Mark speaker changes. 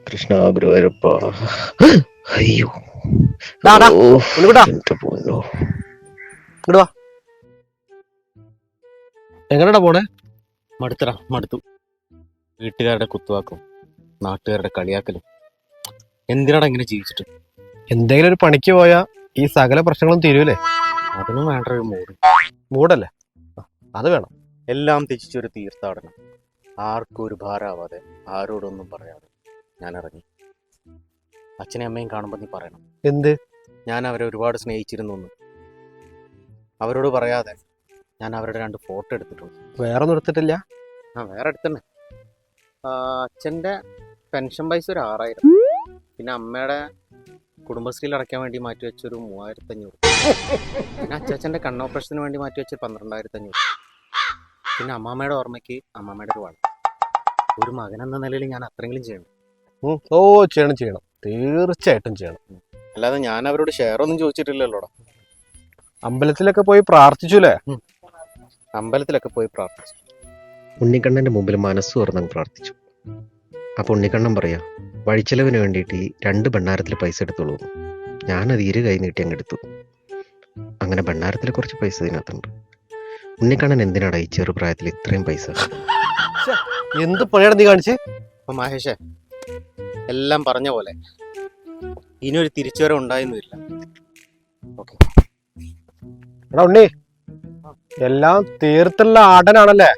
Speaker 1: കൃഷ്ണ ഗുരുവായൂരപ്പ. അയ്യോ എന്റെ പോന്നോ.
Speaker 2: എങ്ങനെയാ പോണേ?
Speaker 3: മടുത്തു. വീട്ടുകാരുടെ കുത്തുവാക്കും നാട്ടുകാരുടെ കളിയാക്കലും. എന്തിനാടാ ഇങ്ങനെ ജീവിച്ചിട്ട്?
Speaker 2: എന്തെങ്കിലും ഒരു പണിക്ക് പോയാ ഈ സകല പ്രശ്നങ്ങളും തീരൂലേ?
Speaker 3: അതിനും വേണ്ട ഒരു മൂഡ്.
Speaker 2: മൂടല്ലേ? അത് വേണം.
Speaker 3: എല്ലാം ത്യജിച്ചൊരു തീർത്ഥാടനം. ആർക്കും ഒരു ഭാരമാവാതെ, ആരോടൊന്നും പറയാതെ ഞാൻ ഇറങ്ങി. അച്ഛനെയും അമ്മയും കാണുമ്പോൾ നീ പറയണം,
Speaker 2: എന്ത്?
Speaker 3: ഞാൻ അവരെ ഒരുപാട് സ്നേഹിച്ചിരുന്നു എന്ന്. അവരോട് പറയാതെ ഞാൻ അവരുടെ 2 ഫോട്ടോ എടുത്തിട്ടുണ്ട്.
Speaker 2: വേറെ ഒന്നും എടുത്തിട്ടില്ല?
Speaker 3: വേറെ എടുത്തന്നെ. അച്ഛൻ്റെ പെൻഷൻ പൈസ ഒരു 6000, പിന്നെ അമ്മയുടെ കുടുംബശ്രീയിൽ അടയ്ക്കാൻ വേണ്ടി മാറ്റി വെച്ചൊരു 3500, പിന്നെ അച്ചാച്ചൻ്റെ കണ്ണോപ്പറേഷന് വേണ്ടി മാറ്റി വെച്ച 12500, പിന്നെ അമ്മാമ്മയുടെ ഓർമ്മയ്ക്ക് അമ്മാമ്മയുടെ ഒരു വള. ഒരു മകൻ എന്ന നിലയിൽ ഞാൻ അത്രയെങ്കിലും ചെയ്യണം.
Speaker 2: ചെയ്യണം, തീർച്ചയായിട്ടും ചെയ്യണം.
Speaker 3: അല്ലാതെ ഞാൻ അവരോട് ഷെയർ ഒന്നും ചോദിച്ചിട്ടില്ലല്ലോടാ.
Speaker 2: അമ്പലത്തിലൊക്കെ പോയി പ്രാർത്ഥിച്ചൂലേ?
Speaker 3: അമ്പലത്തിലൊക്കെ പോയി പ്രാർത്ഥിച്ചു.
Speaker 1: ഉണ്ണിക്കണ്ണന്റെ മുമ്പിൽ മനസ്സ് തുറന്നങ്ങ് പ്രാർത്ഥിച്ചു. അപ്പൊ ഉണ്ണിക്കണ്ണൻ പറയാ, വഴിച്ചെലവിന് വേണ്ടിയിട്ട് ഈ 2 ഭണ്ണാരത്തിൽ പൈസ എടുത്തോളൂ. ഞാനത് 2 കൈ നീട്ടി അങ്ങ് എടുത്തു. അങ്ങനെ ഭണ്ണാരത്തിൽ കുറച്ച് പൈസ ഇതിനകത്തുണ്ട്. ഉണ്ണിക്കണ്ണൻ എന്തിനാടാ ഈ ചെറുപ്രായത്തിൽ ഇത്രയും പൈസ?
Speaker 2: എന്ത് പണിയാണ് നീ കാണിച്ച്?
Speaker 3: അപ്പൊ മഹേഷേ, എല്ലാം പറഞ്ഞ പോലെ ഇനിയൊരു തിരിച്ചുവരവ് ഉണ്ടായിരുന്നില്ല. ഓക്കെ
Speaker 2: എടാ ഉണ്ണി, എല്ലാം തീർത്തുള്ള ആടനാണല്ലേ?